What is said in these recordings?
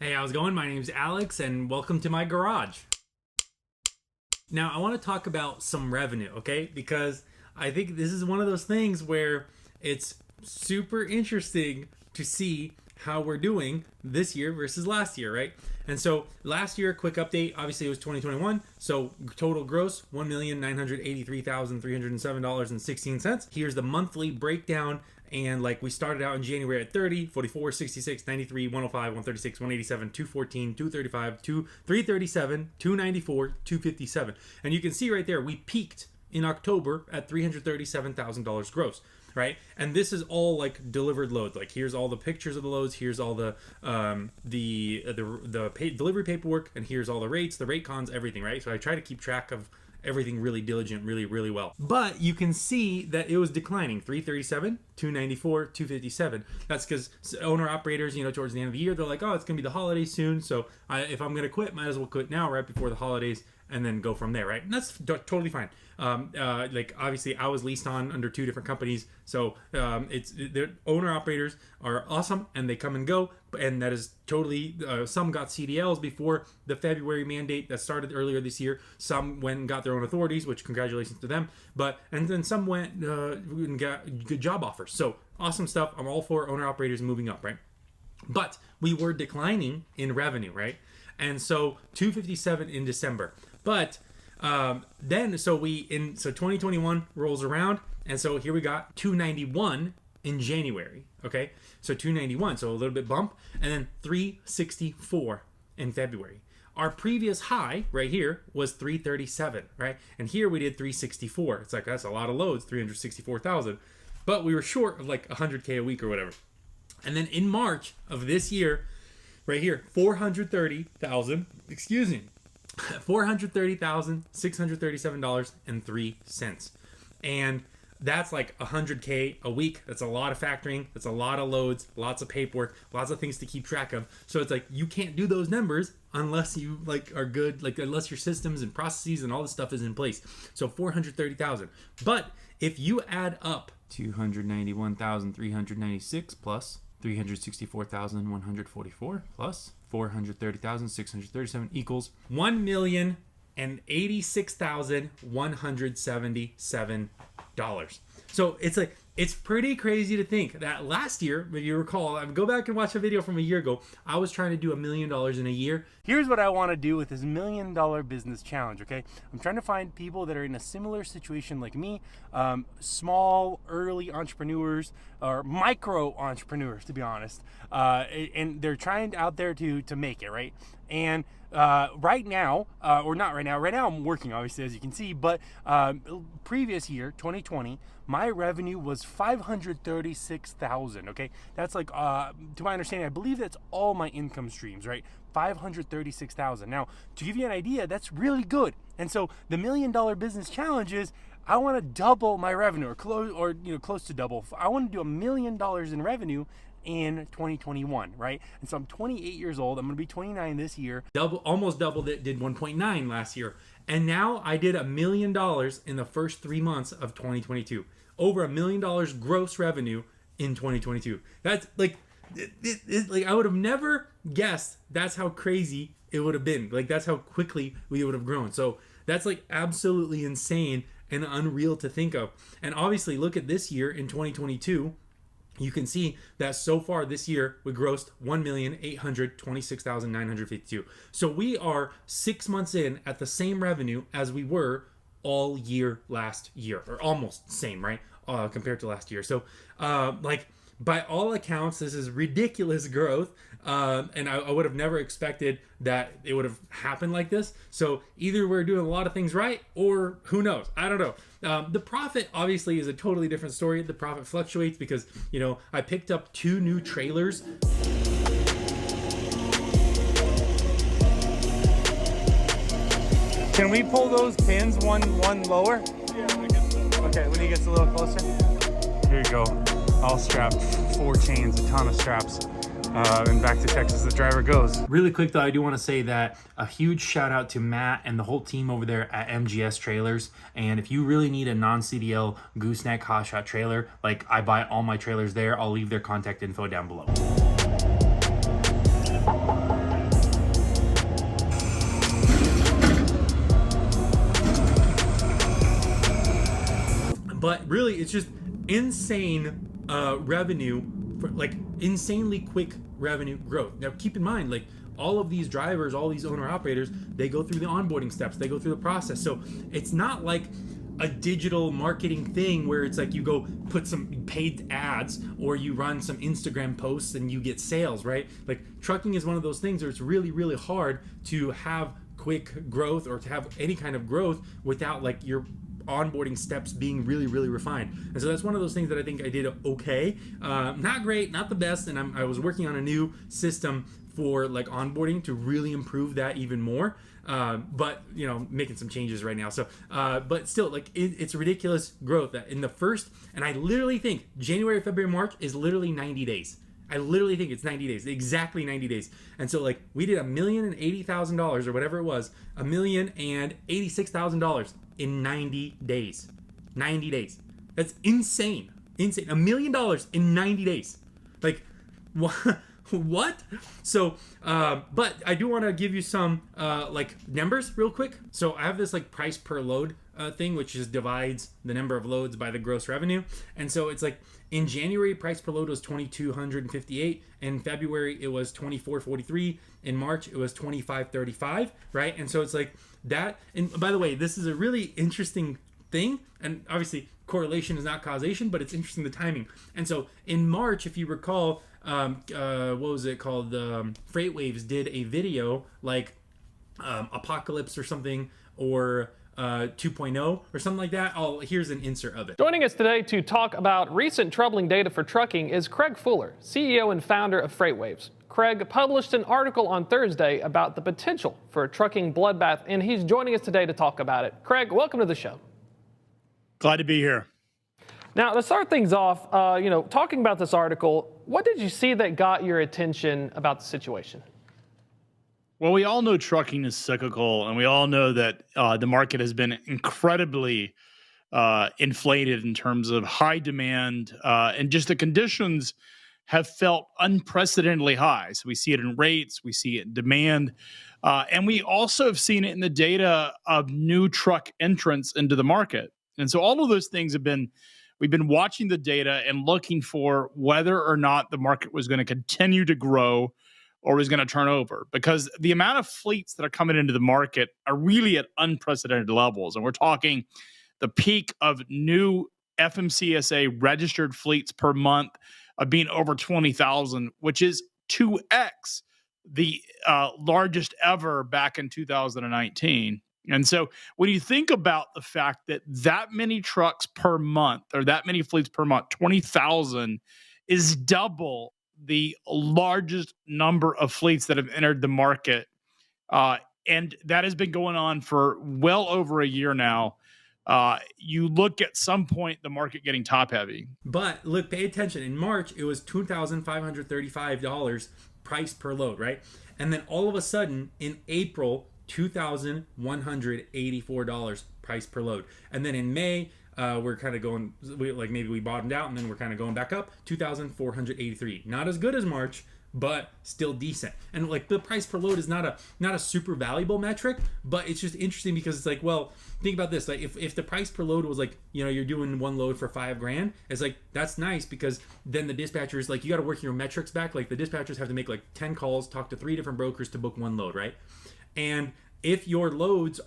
Hey, how's it going? My name's Alex and welcome to my garage. Now, I want to talk about some revenue, okay? Because I think this is one of those things where it's super interesting to see how we're doing this year versus last year, right? And so last year, quick update, obviously it was 2021. So total gross, $1,983,307.16. Here's the monthly breakdown. And like we started out in January at 30, 44, 66, 93, 105, 136, 187, 214, 235, 337, 294, 257. And you can see right there, we peaked in October at $337,000 gross, right? And this is all like delivered loads. Like here's all the pictures of the loads, here's all the delivery paperwork, and here's all the rates, the rate cons, everything, right? So I try to keep track of everything really diligent, really well. But you can see that it was declining. 337, 294, 257. That's because owner operators, towards the end of the year, they're like, oh, it's gonna be the holidays soon, so if I'm gonna quit, might as well quit now, right before the holidays, and then go from there, right? And that's totally fine. Like obviously I was leased on under two different companies, so the owner operators are awesome and they come and go, and that is totally some got CDLs before the February mandate that started earlier this year. Some went and got their own authorities, which congratulations to them, and then some went and got good job offers. So awesome stuff. I'm all for owner operators moving up, right? But we were declining in revenue, right? And so 257 in December. But then 2021 rolls around, and so here we got 291 in January. Okay, so 291, so a little bit bump, and then 364 in February. Our previous high right here was 337, right? And here we did 364. It's like that's a lot of loads, 364,000, but we were short of like 100K a week or whatever. And then in March of this year, right here, $430,637.03. And that's like 100K a week. That's a lot of factoring. That's a lot of loads, lots of paperwork, lots of things to keep track of. So it's like you can't do those numbers unless you are good, unless your systems and processes and all this stuff is in place. So 430,000. But if you add up 291,396 plus 364,144 plus 430,637 equals $1,086,177. So it's pretty crazy to think that last year, if you recall, go back and watch a video from a year ago, I was trying to do $1 million in a year. Here's what I want to do with this $1 million business challenge, okay? I'm trying to find people that are in a similar situation like me, small, early entrepreneurs, or micro entrepreneurs, to be honest, and they're trying out there to make it, right? And right now, or not right now I'm working, obviously, as you can see, but previous year, 2020, my revenue was $536,000, okay? That's like, to my understanding, I believe that's all my income streams, right? $536,000. Now, to give you an idea, that's really good. And so the $1 million business challenge is I want to double my revenue, or close to double. I want to do $1 million in revenue in 2021, right? And so I'm 28 years old. I'm going to be 29 this year. Almost doubled it, did 1.9 last year. And now I did $1 million in the first 3 months of 2022. Over $1 million gross revenue in 2022. That's like I would have never guessed that's how crazy it would have been. Like that's how quickly we would have grown. So that's like absolutely insane and unreal to think of. And obviously look at this year in 2022. You can see that so far this year we grossed $1,826,952. So we are 6 months in at the same revenue as we were all year last year, or almost same, right? Compared to last year. So by all accounts, this is ridiculous growth. And I would have never expected that it would have happened like this. So either we're doing a lot of things right, or who knows? I don't know. The profit obviously is a totally different story. The profit fluctuates because, I picked up 2 new trailers. Can we pull those pins one lower? Yeah, when it gets Okay, when he gets a little closer. Here you go. All strapped, 4 chains, a ton of straps. And back to Texas the driver goes. Really quick though, I do want to say that a huge shout out to Matt and the whole team over there at MGS Trailers. And if you really need a non-CDL gooseneck hotshot trailer, like I buy all my trailers there, I'll leave their contact info down below. but really it's just insane revenue, for like insanely quick revenue growth. Now keep in mind, like, all of these drivers, all these owner operators, they go through the onboarding steps, they go through the process. So it's not like a digital marketing thing where it's like you go put some paid ads or you run some Instagram posts and you get sales, right? Like, trucking is one of those things where it's really, really hard to have quick growth or to have any kind of growth without like your onboarding steps being really, really refined. And so that's one of those things that I think I did okay. Not great, not the best, and I was working on a new system for like onboarding to really improve that even more. But you know, making some changes right now. So, but still, like, it's ridiculous growth that in the first, and I literally think January, February, March is literally 90 days. I literally think it's 90 days, exactly 90 days. And so like we did $1,080,000 or whatever it was, $1,086,000 in 90 days. 90 days. That's insane. Insane. $1 million in 90 days. Like, what? So, but I do want to give you some like numbers real quick. So I have this like price per load thing, which just divides the number of loads by the gross revenue. And so it's like in January, price per load was $2,258. In February, it was $2,443. In March, it was $2,535, right? And so it's like that. And by the way, this is a really interesting thing. And obviously, correlation is not causation, but it's interesting the timing. And so in March, if you recall, what was it called? FreightWaves did a video like Apocalypse or something, or 2.0 or something like that. Here's an insert of it. Joining us today to talk about recent troubling data for trucking is Craig Fuller, CEO and founder of FreightWaves. Craig published an article on Thursday about the potential for a trucking bloodbath, and he's joining us today to talk about it. Craig, welcome to the show. Glad to be here. Now, to start things off, talking about this article, what did you see that got your attention about the situation? Well, we all know trucking is cyclical, and we all know that the market has been incredibly inflated in terms of high demand, and just the conditions have felt unprecedentedly high. So we see it in rates, we see it in demand, and we also have seen it in the data of new truck entrants into the market. And so all of those things we've been watching the data and looking for whether or not the market was going to continue to grow or was going to turn over, because the amount of fleets that are coming into the market are really at unprecedented levels. And we're talking the peak of new FMCSA registered fleets per month of being over 20,000, which is 2x the largest ever back in 2019. And so when you think about the fact that that many trucks per month, or that many fleets per month, 20,000 is double the largest number of fleets that have entered the market. And that has been going on for well over a year now. You look at some point the market getting top heavy. But look, pay attention. In March, it was $2,535 price per load, right? And then all of a sudden in April, $2,184 price per load. And then in May, we're kind of going, maybe we bottomed out and then we're kind of going back up, $2,483. Not as good as March, but still decent. And like the price per load is not a super valuable metric, but it's just interesting because it's like, well, think about this. Like if the price per load was like, you're doing one load for $5,000, it's like, that's nice, because then the dispatchers, like, you got to work your metrics back. Like the dispatchers have to make like 10 calls, talk to 3 different brokers to book one load, right? And if your loads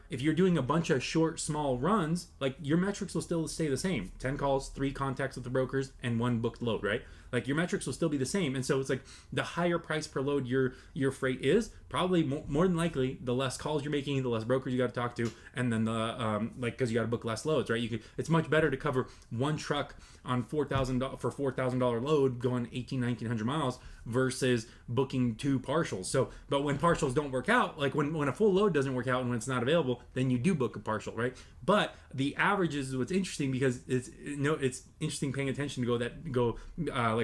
if you're doing a bunch of short, small runs, like your metrics will still stay the same. 10 calls, 3 contacts with the brokers, and 1 booked load, right? Like your metrics will still be the same. And so it's like the higher price per load your freight is, probably more than likely, the less calls you're making, the less brokers you got to talk to, and then the because you got to book less loads, right? It's much better to cover one truck on $4,000 load going 1,900 miles versus booking 2 partials. So, but when partials don't work out, like when a full load doesn't work out and when it's not available, then you do book a partial, right? But the averages is what's interesting, because it's interesting paying attention to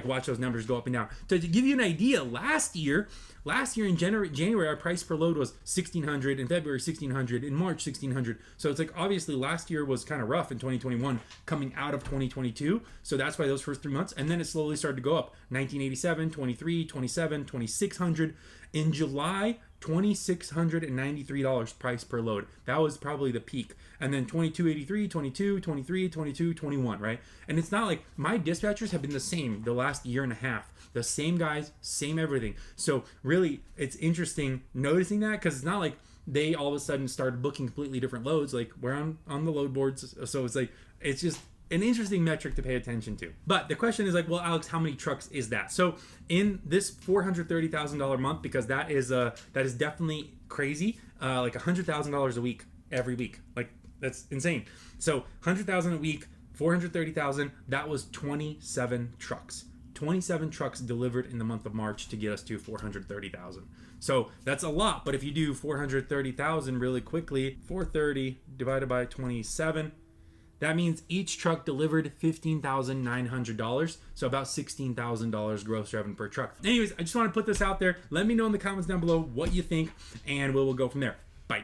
watch those numbers go up and down. So to give you an idea, last year in January, our price per load was $1,600. In February, $1,600. In March, $1,600. So it's like, obviously last year was kind of rough in 2021 coming out of 2022. So that's why those first 3 months, and then it slowly started to go up. 1987, 23, 27, 2,600. In July, $2,693 price per load. That was probably the peak. And then 2283, 22, 23, 22, 21, right? And it's not like my dispatchers have been the same the last year and a half. The same guys, same everything. So really, it's interesting noticing that, because it's not like they all of a sudden started booking completely different loads. Like, we're on the load boards. So it's like, it's just an interesting metric to pay attention to. But the question is like, well, Alex, how many trucks is that? So in this $430,000 month, because that is definitely crazy, like $100,000 a week every week. Like, that's insane. So $100,000 a week, $430,000, that was 27 trucks. 27 trucks delivered in the month of March to get us to 430,000. So that's a lot, but if you do 430,000 really quickly, 430 divided by 27, that means each truck delivered $15,900, so about $16,000 gross revenue per truck. Anyways, I just want to put this out there. Let me know in the comments down below what you think, and we'll go from there.